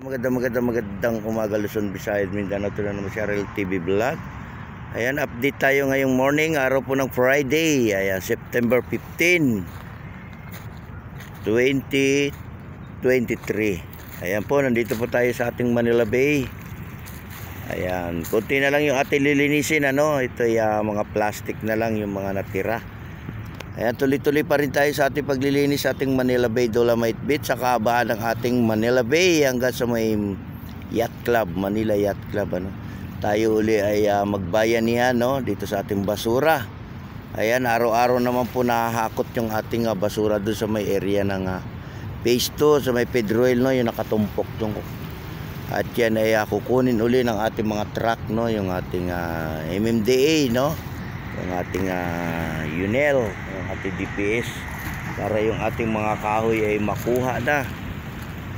Magandang umaga Luzon, Visayas, Mindanao. Ito na naman si RL TV Vlog. Ayan, update tayo ngayong morning, araw po ng Friday. Ayan, September 15, 2023. Ayan po, nandito po tayo sa ating Manila Bay. Ayan, konti na lang yung ating lilinisin. Ito yung mga plastic na lang yung mga natira. Ayan, tuloy-tuloy pa rin tayo sa ating paglilinis sa ating Manila Bay Dolomite Beach sa kahabaan ng ating Manila Bay hanggang sa may Yacht Club, Manila Yacht Club. Tayo uli ay magbayanihan dito sa ating basura. Ayan, araw-araw naman po nahahakot yung ating basura doon sa may area ng Phase 2, sa may Pedroel, yung nakatumpok yung. At yan ay kukunin uli ng ating mga truck, yung ating MMDA, yung ating UNEL, yung ating DPS, para yung ating mga kahoy ay makuha na,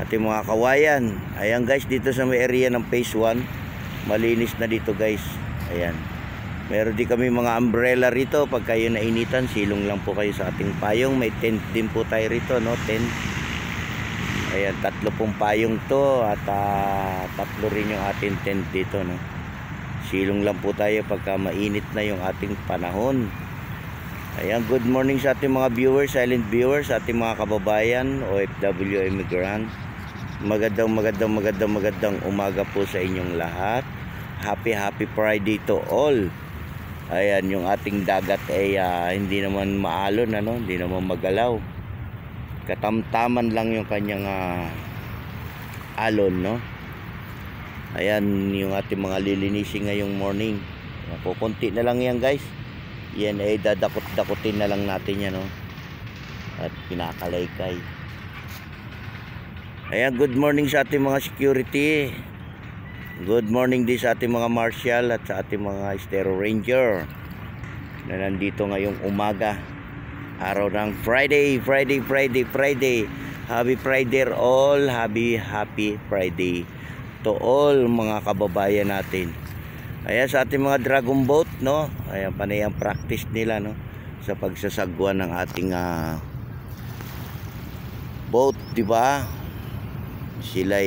ating mga kawayan. Ayan guys, dito sa may area ng Phase 1 malinis na dito guys. Ayan, meron din kami mga umbrella rito. Pag kayo nainitan, silong lang po kayo sa ating payong. May tent din po tayo rito, tent. Ayan, 3 pong payong to at 3 rin yung ating tent dito, Silong lang po tayo pagka mainit na yung ating panahon. Ayan, good morning sa ating mga viewers, silent viewers, sa ating mga kababayan, OFW immigrant. Magandang umaga po sa inyong lahat. Happy Friday to all. Ayan, yung ating dagat ay hindi naman maalon, hindi naman magalaw. Katamtaman lang yung kanyang alon, Ayan yung ating mga lilinisin ngayong morning. Kukunti na lang yan guys. Yan ay dadakot-dakutin na lang natin yan, at pinakalaykay. Ayan, good morning sa ating mga security. Good morning din sa ating mga marshal at sa ating mga Estero Ranger na nandito ngayong umaga. Araw ng Friday. Happy Friday all. Happy Friday to all mga kababayan natin. Ayan, sa ating mga dragon boat, ayan, panay ang practice nila, sa pagsasagwa ng ating boat, di ba? Sila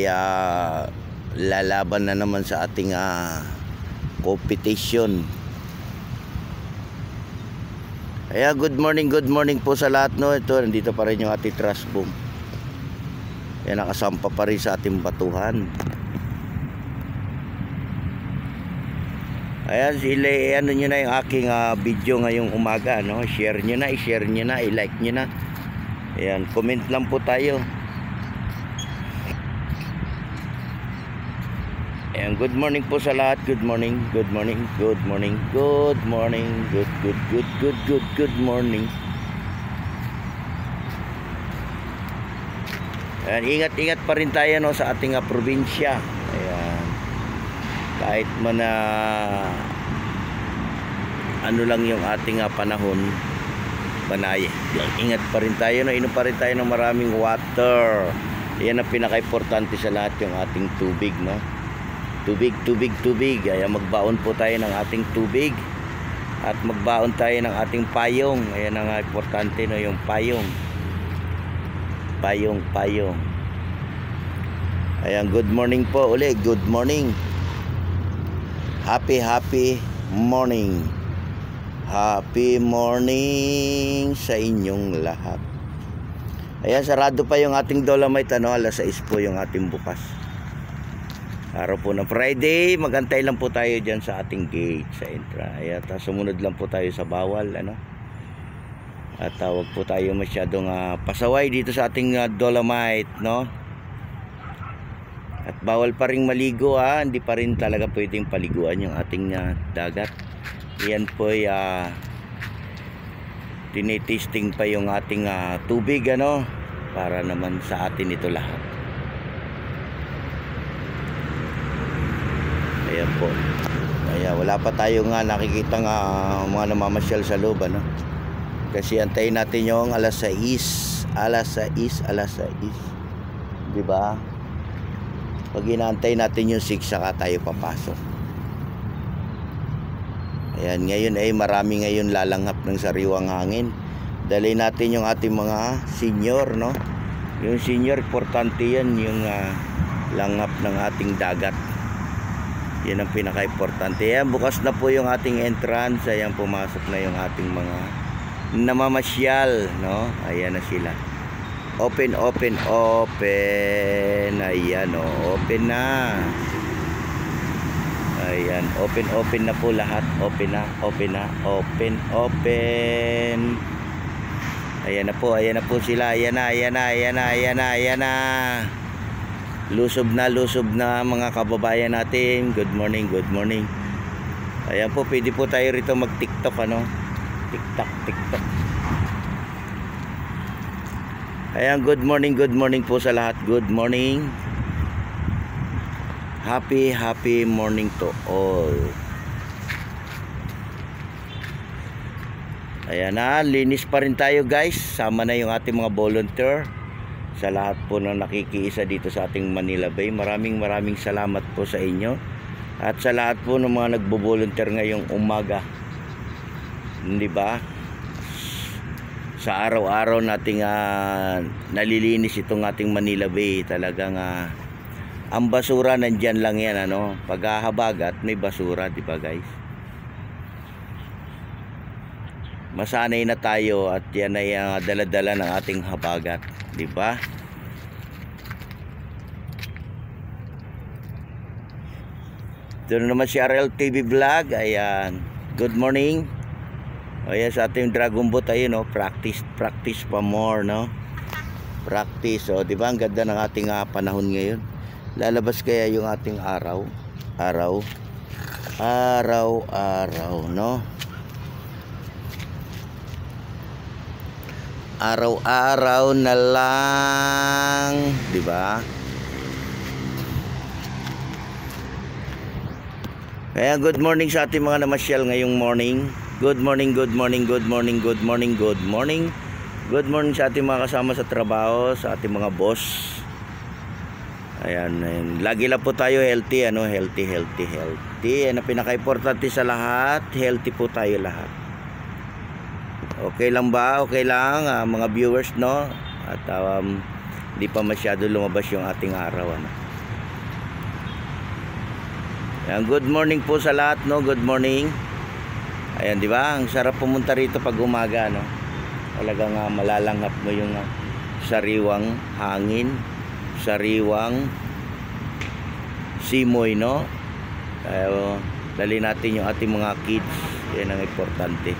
lalaban na naman sa ating competition. Ayan, good morning po sa lahat, Ito, nandito pa rin yung ating trash boom. Ayan, nakasampa pa rin sa ating batuhan. Ayan, ano nyo na yung aking video ngayong umaga, share nyo na, i-like nyo na. Ayan, comment lang po tayo. Ayan, good morning po sa lahat. Good morning. Good morning. Ayan, ingat pa rin tayo sa ating probinsya. Ayan, kahit man ano lang yung ating panahon, banay, ingat pa rin tayo, inom pa rin tayo ng maraming water. Yan ang pinaka-importante sa lahat, yung ating tubig, tubig. Ayan, magbaon po tayo ng ating tubig at magbaon tayo ng ating payong. Ayan ang importante, yung payong. Ayan, good morning po uli. Good morning. Happy morning. Happy morning sa inyong lahat. Ayan, sarado pa yung ating Dolomite, alas 6 po yung ating bukas. Araw po ng Friday, magantay lang po tayo dyan sa ating gate, sa entra. Ayan, sumunod lang po tayo sa bawal, At wag po tayo masyadong pasaway dito sa ating Dolomite, At bawal pa rin maligo, hindi pa rin talaga pwedeng paliguan yung ating dagat. Yan po ay tinitesting pa yung ating tubig, para naman sa atin ito lahat. Ayan po. Ayan, wala pa tayo nakikita mga namamasyal sa loob, Kasi antayin natin yung alas 6, di ba? Pag inaantay natin yung 6, saka tayo papasok. Ayan, ngayon ay marami ngayon lalanghap ng sariwang hangin. Dali natin yung ating mga senior, Yung senior, importante yan, yung langap ng ating dagat. Yan ang pinaka-importante. Ayan, bukas na po yung ating entrance. Ayan, pumasok na yung ating mga namamasyal, no? Ayan na sila. Open, open, open. Ayan, oh, open na. Ayan, open, open na po lahat. Open na, open na, open, open. Ayan na po sila. Ayan na, ayan na, ayan na, ayan na, ayan na. Lusob na mga kababayan natin. Good morning, good morning. Ayan po, pwede po tayo rito mag-TikTok, ano? TikTok, TikTok. Ayan, good morning po sa lahat. Good morning. Happy morning to all. Ayan na, linis pa rin tayo guys. Sama na yung ating mga volunteer. Sa lahat po na nakikiisa dito sa ating Manila Bay, maraming salamat po sa inyo. At sa lahat po ng mga nagbo-volunteer ngayong umaga, hindi ba? Sa araw-araw nating nalilinis itong ating Manila Bay. Talagang ang basura nandyan lang yan, ano? Paghahabagat may basura, di ba guys? Masanay na tayo at yan ay dala-dala ng ating habagat, di ba? Ito naman si RL TV Vlog. Ayan, good morning. Ayan, sa ating dragon boat, ayun, no? Practice pa more, no? Practice, oh, di ba? Ang ganda ng ating panahon ngayon. Lalabas kaya yung ating araw, no? Araw-araw na lang, di ba? Kaya good morning sa ating mga namasyal ngayong morning. Good morning, good morning, good morning, good morning, good morning. Good morning sa ating mga kasama sa trabaho, sa ating mga boss. Ayan, ayan. Lagi lang po tayo healthy, ano? Healthy. Yan ang pinaka-importante sa lahat. Healthy po tayo lahat. Okay lang ba? Okay lang, mga viewers, no? At hindi pa masyado lumabas yung ating araw, ano? Ayan, good morning po sa lahat, no? Good morning. Ayan, di ba? Ang sarap pumunta rito pag umaga, no? Talagang malalanghap mo yung sariwang hangin, sariwang simoy, no? Dali natin yung ating mga kids. Yan ang importante.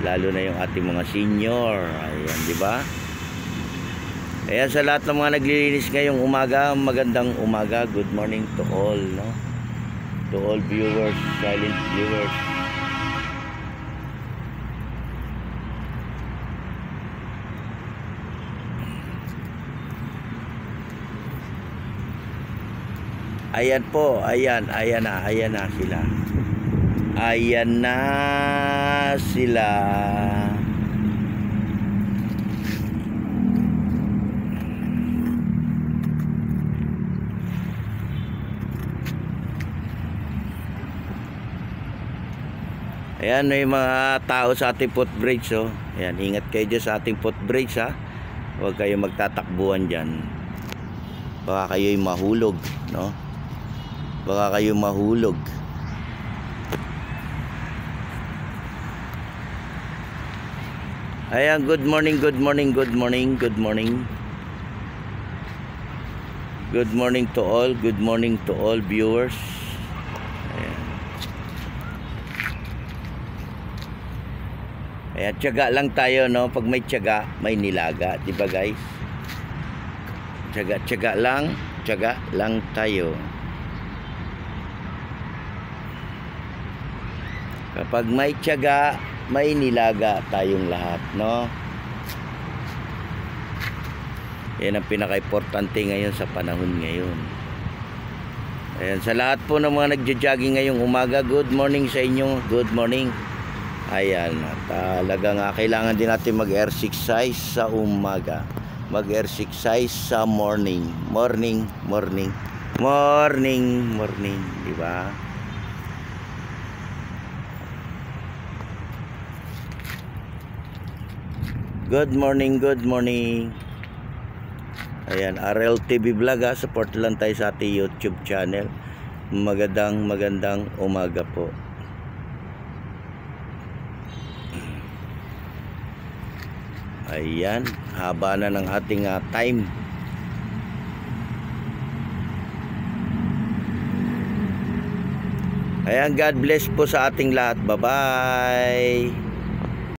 Lalo na yung ating mga senior. Ayan, di ba? Ayan, sa lahat ng mga naglilinis ngayong umaga, magandang umaga. Good morning to all, no? To all viewers, silent viewers. Ayan po, ayan na sila. Ayan na sila. Ayan, may mga tao sa ating footbridge, oh. Ayan, ingat kayo dyan sa ating footbridge, ha. Huwag kayo magtatakbuhan dyan. Baka kayo'y mahulog, no? Baka kayo mahulog. Ayan, good morning, good morning, good morning, good morning. Good morning to all viewers. Ayan. Ayan, tiyaga lang tayo, no? Pag may tiyaga, may nilaga, di ba guys? Tiyaga lang tayo. Kapag may tiyaga, may nilaga tayong lahat, no? Yan ang pinaka-importante ngayon sa panahon ngayon. Ayan, sa lahat po ng mga nagja-jogging ngayong umaga, good morning sa inyo. Good morning. Ayan, talagang kailangan din natin mag-exercise sa umaga. Mag-exercise sa morning, di ba? Good morning. Ayan, RLTV Vlog ha. Support lang tayo sa ating YouTube channel. Magandang umaga po. Ayan, haba na ng ating time. Ayan, God bless po sa ating lahat. Bye-bye.